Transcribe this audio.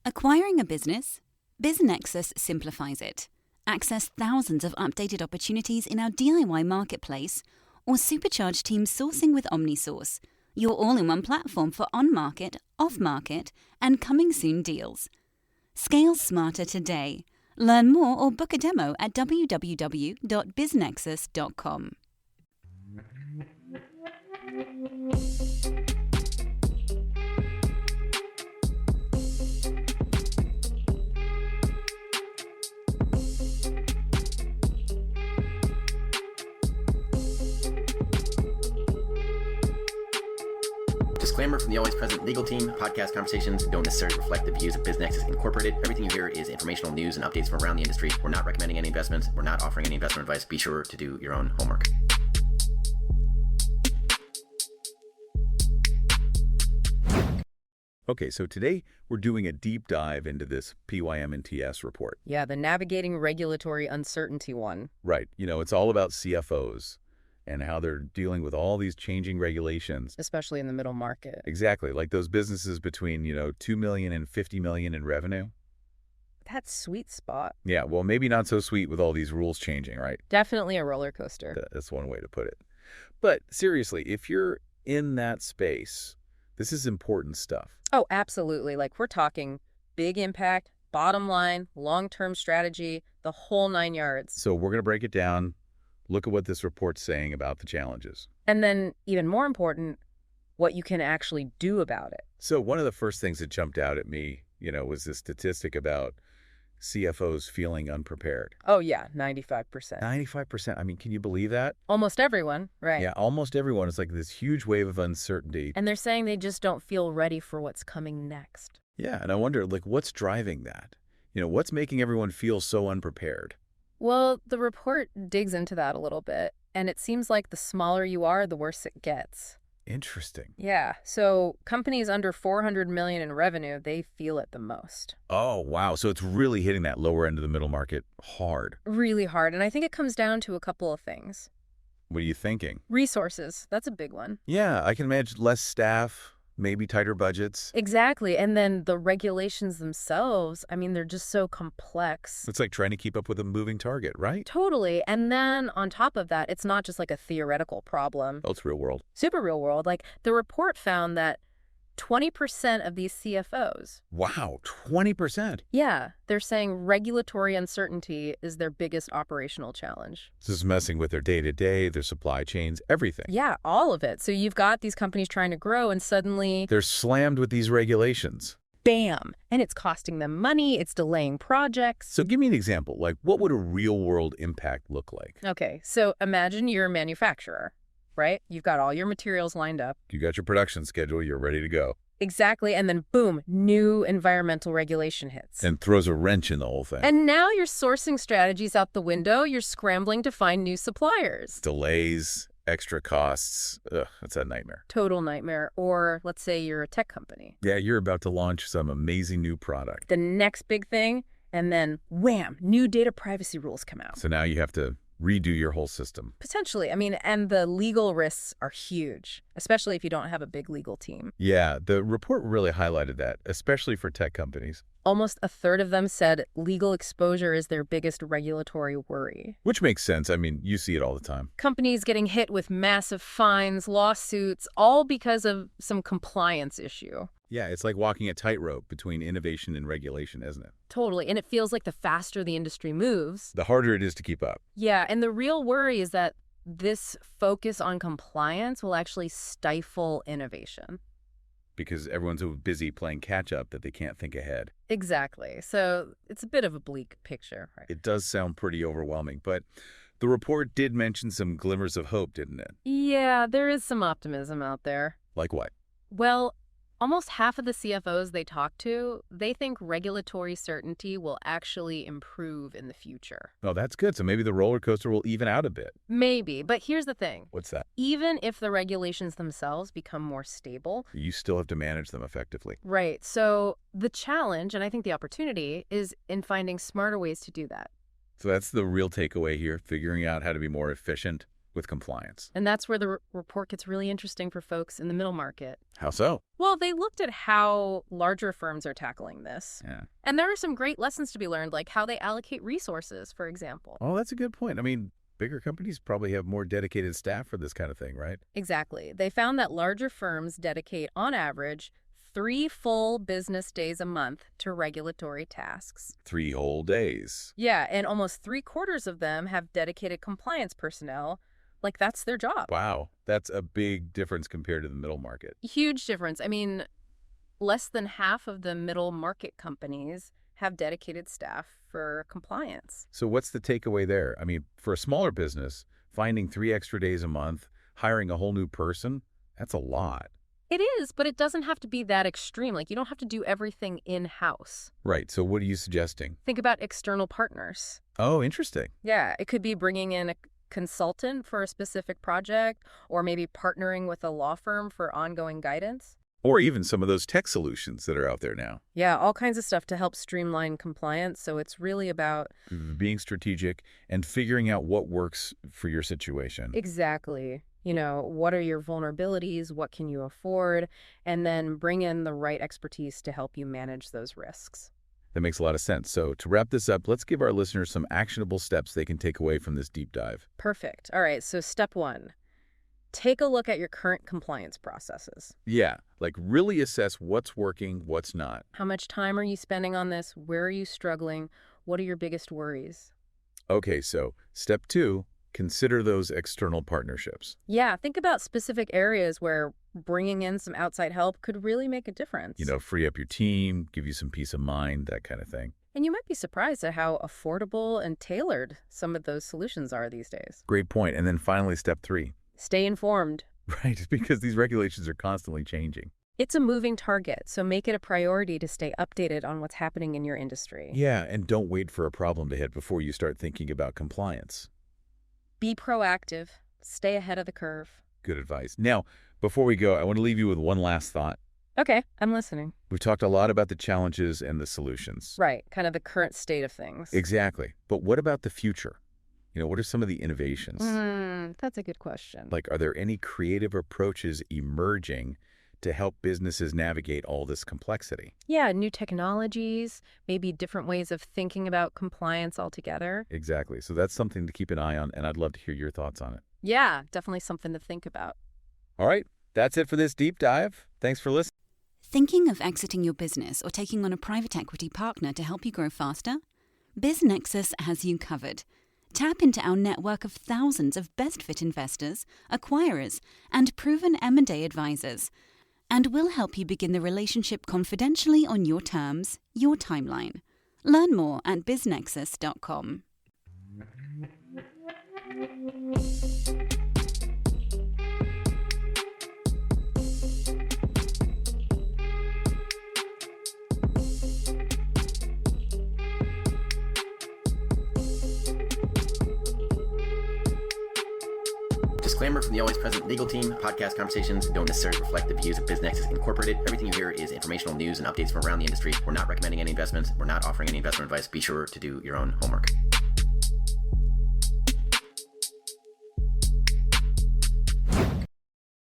Acquiring a business? BizNexus simplifies it. Access thousands of updated opportunities in our DIY marketplace or supercharge team sourcing with OmniSource, your all-in-one platform for on-market, off-market, and coming-soon deals. Scale smarter today. Learn more or book a demo at www.biznexus.com. Disclaimer from the always present legal team. Podcast conversations don't necessarily reflect the views of BizNexus Incorporated. Everything you hear is informational news and updates from around the industry. We're not recommending any investments. We're not offering any investment advice. Be sure to do your own homework. Okay, so today we're doing a deep dive into this PYMNTS report. Yeah, the Navigating Regulatory Uncertainty one. Right. It's all about CFOs and how they're dealing with all these changing regulations. Especially in the middle market. Exactly. Like those businesses between, 2 million and 50 million in revenue. That sweet spot. Yeah, well, maybe not so sweet with all these rules changing, right? Definitely a roller coaster. That's one way to put it. But seriously, if you're in that space, this is important stuff. Oh, absolutely. Like we're talking big impact, bottom line, long-term strategy, the whole 9 yards. So we're going to break it down. Look at what this report's saying about the challenges. And then, even more important, what you can actually do about it. So one of the first things that jumped out at me, was this statistic about CFOs feeling unprepared. Oh, yeah, 95%. 95%. I mean, can you believe that? Almost everyone, right. Yeah, almost everyone. It's like this huge wave of uncertainty. And they're saying they just don't feel ready for what's coming next. Yeah, and I wonder, what's driving that? What's making everyone feel so unprepared? Well, the report digs into that a little bit, and it seems like the smaller you are, the worse it gets. Interesting. Yeah, so companies under 400 million in revenue, they feel it the most. Oh, wow. So it's really hitting that lower end of the middle market hard. Really hard, and I think it comes down to a couple of things. What are you thinking? Resources, that's a big one. Yeah, I can imagine less staff, maybe tighter budgets. Exactly, and then the regulations themselves, they're just so complex. It's like trying to keep up with a moving target, right? Totally, and then on top of that, it's not just like a theoretical problem. Oh, it's real world. Super real world. Like the report found that 20% of these CFOs. Wow, 20%. Yeah, they're saying regulatory uncertainty is their biggest operational challenge. This is messing with their day-to-day, their supply chains, everything. Yeah, all of it. So you've got these companies trying to grow and suddenly they're slammed with these regulations. Bam! And it's costing them money, it's delaying projects. So give me an example. What would a real-world impact look like? Okay, so imagine you're a manufacturer. Right? You've got all your materials lined up. You got your production schedule. You're ready to go. Exactly. And then, boom, new environmental regulation hits. And throws a wrench in the whole thing. And now your sourcing strategy's out the window. You're scrambling to find new suppliers. Delays, extra costs. Ugh, that's a nightmare. Total nightmare. Or let's say you're a tech company. Yeah, you're about to launch some amazing new product. The next big thing, and then, wham, new data privacy rules come out. So now you have to redo your whole system. Potentially. And the legal risks are huge, especially if you don't have a big legal team. Yeah, the report really highlighted that, especially for tech companies. Almost a third of them said legal exposure is their biggest regulatory worry. Which makes sense. You see it all the time. Companies getting hit with massive fines, lawsuits, all because of some compliance issue. Yeah, it's like walking a tightrope between innovation and regulation, isn't it? Totally. And it feels like the faster the industry moves, the harder it is to keep up. Yeah, and the real worry is that this focus on compliance will actually stifle innovation. Because everyone's so busy playing catch-up that they can't think ahead. Exactly. So it's a bit of a bleak picture, right? It does sound pretty overwhelming, but the report did mention some glimmers of hope, didn't it? Yeah, there is some optimism out there. Like what? Well, almost half of the CFOs they talk to, they think regulatory certainty will actually improve in the future. Oh, that's good. So maybe the roller coaster will even out a bit. Maybe, but here's the thing. What's that? Even if the regulations themselves become more stable, you still have to manage them effectively. Right. So the challenge, and I think the opportunity, is in finding smarter ways to do that. So that's the real takeaway here, figuring out how to be more efficient, with compliance. And that's where the report gets really interesting for folks in the middle market. How so? Well, they looked at how larger firms are tackling this. Yeah. And there are some great lessons to be learned, like how they allocate resources, for example. Oh, that's a good point. I mean, bigger companies probably have more dedicated staff for this kind of thing, right? Exactly. They found that larger firms dedicate, on average, 3 full business days a month to regulatory tasks. 3 whole days. Yeah, and almost 3/4 of them have dedicated compliance personnel. Like, that's their job. Wow. That's a big difference compared to the middle market. Huge difference. I mean, less than half of the middle market companies have dedicated staff for compliance. So what's the takeaway there? I mean, for a smaller business, finding 3 extra days a month, hiring a whole new person, that's a lot. It is, but it doesn't have to be that extreme. Like, you don't have to do everything in-house. Right. So what are you suggesting? Think about external partners. Oh, interesting. Yeah, it could be bringing in a consultant for a specific project, or maybe partnering with a law firm for ongoing guidance. Or even some of those tech solutions that are out there now. Yeah, all kinds of stuff to help streamline compliance. So it's really about being strategic and figuring out what works for your situation. exactly, what are your vulnerabilities? What can you afford? And then bring in the right expertise to help you manage those risks. That makes a lot of sense. So to wrap this up, let's give our listeners some actionable steps they can take away from this deep dive. Perfect. All right, so step 1. Take a look at your current compliance processes. Yeah, like really assess what's working, what's not. How much time are you spending on this? Where are you struggling? What are your biggest worries? Okay, so step 2, consider those external partnerships. Yeah, think about specific areas where bringing in some outside help could really make a difference. Free up your team, give you some peace of mind, that kind of thing. And you might be surprised at how affordable and tailored some of those solutions are these days. Great point. And then finally, step 3. Stay informed. Right, because these regulations are constantly changing. It's a moving target, so make it a priority to stay updated on what's happening in your industry. Yeah, and don't wait for a problem to hit before you start thinking about compliance. Be proactive. Stay ahead of the curve. Good advice. Now, before we go, I want to leave you with one last thought. Okay, I'm listening. We've talked a lot about the challenges and the solutions. Right, kind of the current state of things. Exactly. But what about the future? What are some of the innovations? That's a good question. Like, are there any creative approaches emerging to help businesses navigate all this complexity? Yeah, new technologies, maybe different ways of thinking about compliance altogether. Exactly. So that's something to keep an eye on, and I'd love to hear your thoughts on it. Yeah, definitely something to think about. All right, that's it for this deep dive. Thanks for listening. Thinking of exiting your business or taking on a private equity partner to help you grow faster? BizNexus has you covered. Tap into our network of thousands of best-fit investors, acquirers, and proven M&A advisors, and we'll help you begin the relationship confidentially on your terms, your timeline. Learn more at biznexus.com. Disclaimer from the always present legal team. Podcast conversations don't necessarily reflect the views of BizNexus Incorporated. Everything you hear is informational news and updates from around the industry. We're not recommending any investments. We're not offering any investment advice. Be sure to do your own homework.